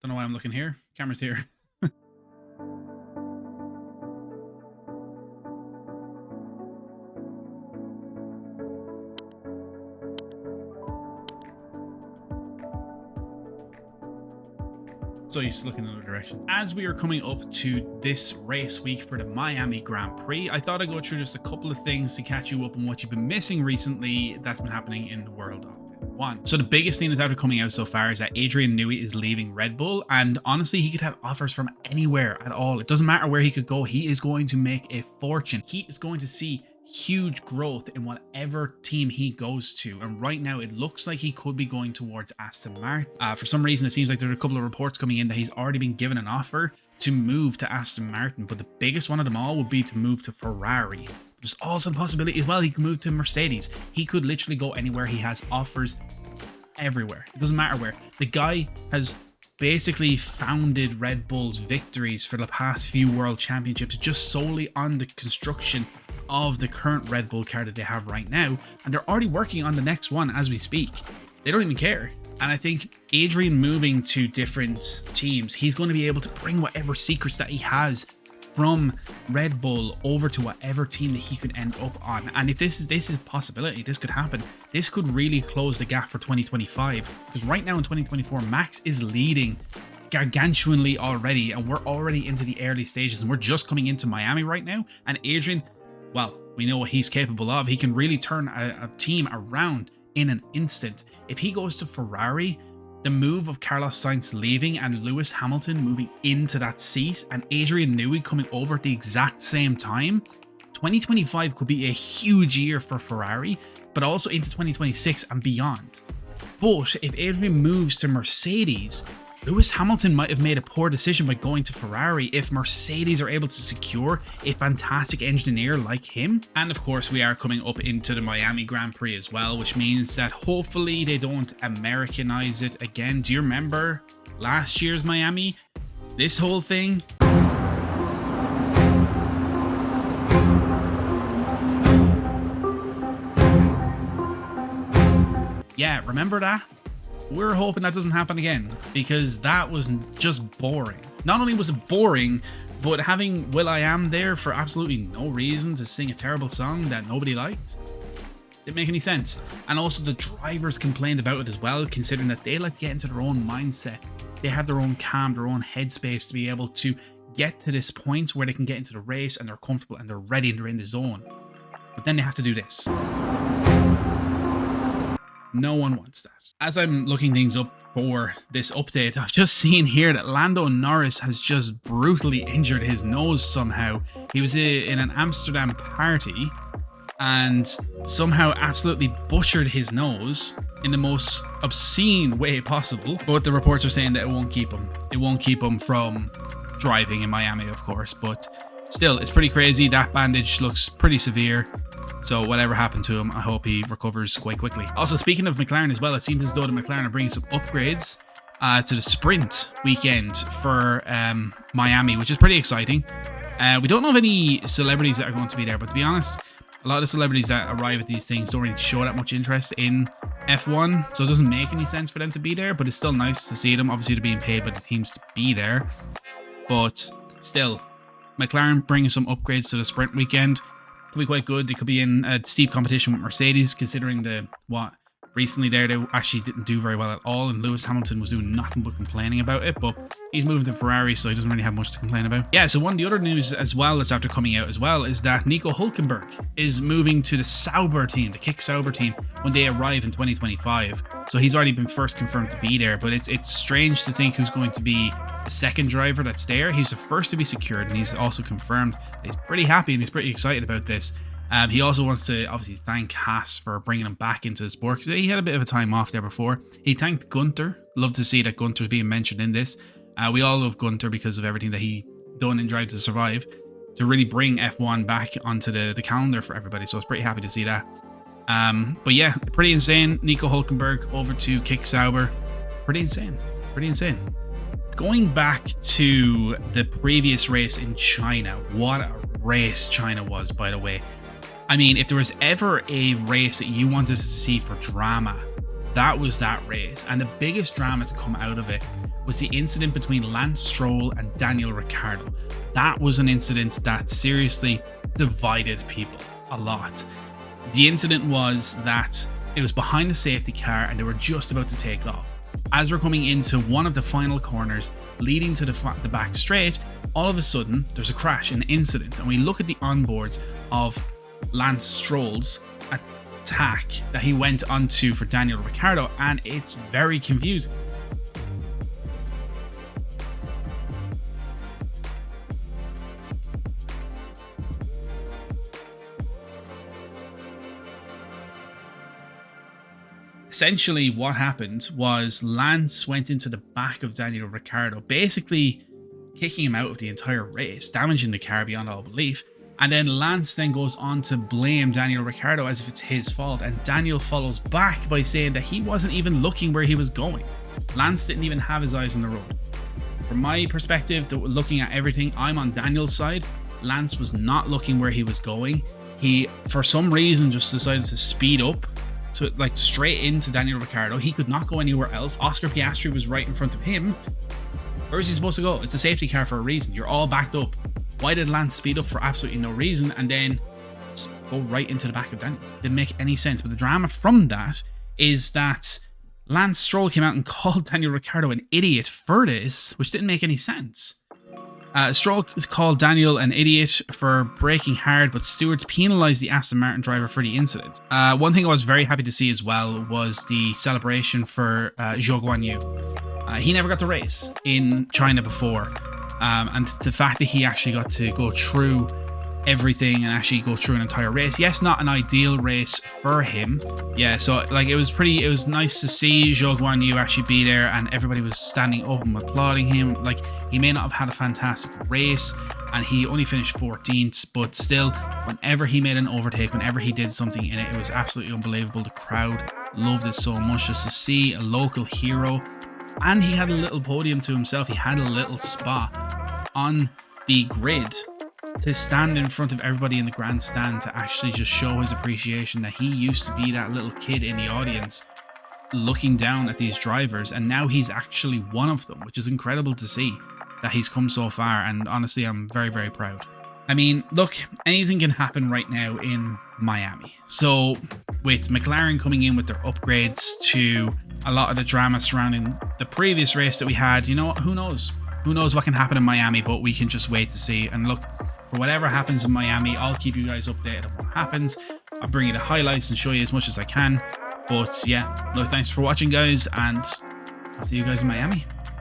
Don't know why I'm looking here. Camera's here. So used to looking in other directions. As we are coming up to this race week for the Miami Grand Prix, I thought I'd go through just a couple of things to catch you up on what you've been missing recently that's been happening in the world of F1. So the biggest thing that's after coming out so far is that Adrian Newey is leaving Red Bull, and honestly, he could have offers from anywhere at all. It doesn't matter where he could go. He is going to make a fortune. He is going to see huge growth in whatever team he goes to, and right now it looks like he could be going towards Aston Martin. For some reason it seems like there are a couple of reports coming in that he's already been given an offer to move to Aston Martin, but the biggest one of them all would be to move to Ferrari. There's also the possibility as well he could move to Mercedes. He could literally go anywhere. He has offers everywhere. It doesn't matter where. The guy has basically founded Red Bull's victories for the past few world championships just solely on the construction of the current Red Bull car that they have right now, and they're already working on the next one as we speak. They don't even care. And I think Adrian moving to different teams, he's going to be able to bring whatever secrets that he has from Red Bull over to whatever team that he could end up on. And if this is a possibility, this could happen. This could really close the gap for 2025, because right now in 2024 Max is leading gargantuanly already, and we're already into the early stages, and we're just coming into Miami right now. And Adrian, well, we know what he's capable of. He can really turn a team around in an instant. If he goes to Ferrari, the move of Carlos Sainz leaving and Lewis Hamilton moving into that seat and Adrian Newey coming over at the exact same time, 2025 could be a huge year for Ferrari, but also into 2026 and beyond. But if Adrian moves to Mercedes, Lewis Hamilton might have made a poor decision by going to Ferrari if Mercedes are able to secure a fantastic engineer like him. And of course, we are coming up into the Miami Grand Prix as well, which means that hopefully they don't Americanize it again. Do you remember last year's Miami? This whole thing? Yeah, remember that? We're hoping that doesn't happen again, because that was just boring. Not only was it boring, but having will.i.am there for absolutely no reason to sing a terrible song that nobody liked didn't make any sense. And also the drivers complained about it as well, considering that they like to get into their own mindset. They have their own calm, their own headspace to be able to get to this point where they can get into the race and they're comfortable and they're ready and they're in the zone. But then they have to do this. No one wants that. As I'm looking things up for this update, I've just seen here that Lando Norris has just brutally injured his nose somehow. He was in an Amsterdam party and somehow absolutely butchered his nose in the most obscene way possible. But the reports are saying that it won't keep him. It won't keep him from driving in Miami, of course. But still, it's pretty crazy. That bandage looks pretty severe. So whatever happened to him, I hope he recovers quite quickly. Also, speaking of McLaren as well, it seems as though the McLaren are bringing some upgrades to the sprint weekend for Miami, which is pretty exciting. We don't know of any celebrities that are going to be there, but to be honest, a lot of the celebrities that arrive at these things don't really show that much interest in F1, so it doesn't make any sense for them to be there, but it's still nice to see them. Obviously, they're being paid by the teams to be there, but still, McLaren bringing some upgrades to the sprint weekend. Could be quite good. They could be in a steep competition with Mercedes, considering what recently they actually didn't do very well at all, and Lewis Hamilton was doing nothing but complaining about it, but he's moving to Ferrari, so he doesn't really have much to complain about. Yeah, so one of the other news as well that's after coming out as well is that Nico Hülkenberg is moving to the Sauber team, the Kick Sauber team, when they arrive in 2025. So he's already been first confirmed to be there, but it's strange to think who's going to be the second driver that's there. He's the first to be secured, and he's also confirmed. He's pretty happy and he's pretty excited about this. He also wants to obviously thank Haas for bringing him back into the sport, because he had a bit of a time off there before. He thanked Gunter. Love to see that Gunter's being mentioned in this. We all love Gunter because of everything that he done in Drive to Survive to really bring F1 back onto the calendar for everybody. So I was pretty happy to see that. But yeah, pretty insane. Nico Hülkenberg over to Kick Sauber. Pretty insane. Pretty insane. Going back to the previous race in China, what a race China was, by the way. I mean, if there was ever a race that you wanted to see for drama, that was that race. And the biggest drama to come out of it was the incident between Lance Stroll and Daniel Ricciardo. That was an incident that seriously divided people a lot. The incident was that it was behind the safety car and they were just about to take off. As we're coming into one of the final corners leading to the back straight, all of a sudden there's a crash, an incident, and we look at the onboards of Lance Stroll's attack that he went onto for Daniel Ricciardo, and it's very confusing. Essentially, what happened was Lance went into the back of Daniel Ricciardo, basically kicking him out of the entire race, damaging the car beyond all belief. And then Lance then goes on to blame Daniel Ricciardo as if it's his fault. And Daniel follows back by saying that he wasn't even looking where he was going. Lance didn't even have his eyes on the road. From my perspective, looking at everything, I'm on Daniel's side. Lance was not looking where he was going. He, for some reason, just decided to speed up to like straight into Daniel Ricciardo. He could not go anywhere else. Oscar Piastri was right in front of him. Where is he supposed to go? It's a safety car for a reason. You're all backed up. Why did Lance speed up for absolutely no reason and then go right into the back of Daniel? Didn't make any sense. But the drama from that is that Lance Stroll came out and called Daniel Ricciardo an idiot for this, which didn't make any sense. Stroll called Daniel an idiot for braking hard, but stewards penalised the Aston Martin driver for the incident. One thing I was very happy to see as well was the celebration for Zhou Guanyu. He never got to race in China before, and the fact that he actually got to go through everything and actually go through an entire race. Yes, not an ideal race for him. Yeah, so like it was nice to see Zhou Guanyu actually be there and everybody was standing up and applauding him. Like, he may not have had a fantastic race and he only finished 14th, but still, whenever he made an overtake, whenever he did something in it, it was absolutely unbelievable. The crowd loved it so much, just to see a local hero. And he had a little podium to himself. He had a little spot on the grid to stand in front of everybody in the grandstand to actually just show his appreciation that he used to be that little kid in the audience looking down at these drivers, and now he's actually one of them, which is incredible to see that he's come so far. And honestly, I'm very, very proud. I mean, look, anything can happen right now in Miami. So with McLaren coming in with their upgrades to a lot of the drama surrounding the previous race that we had, you know what, who knows? Who knows what can happen in Miami, but we can just wait to see. And look, for whatever happens in Miami, I'll keep you guys updated on what happens. I'll bring you the highlights and show you as much as I can. But yeah, look, thanks for watching, guys, and I'll see you guys in Miami.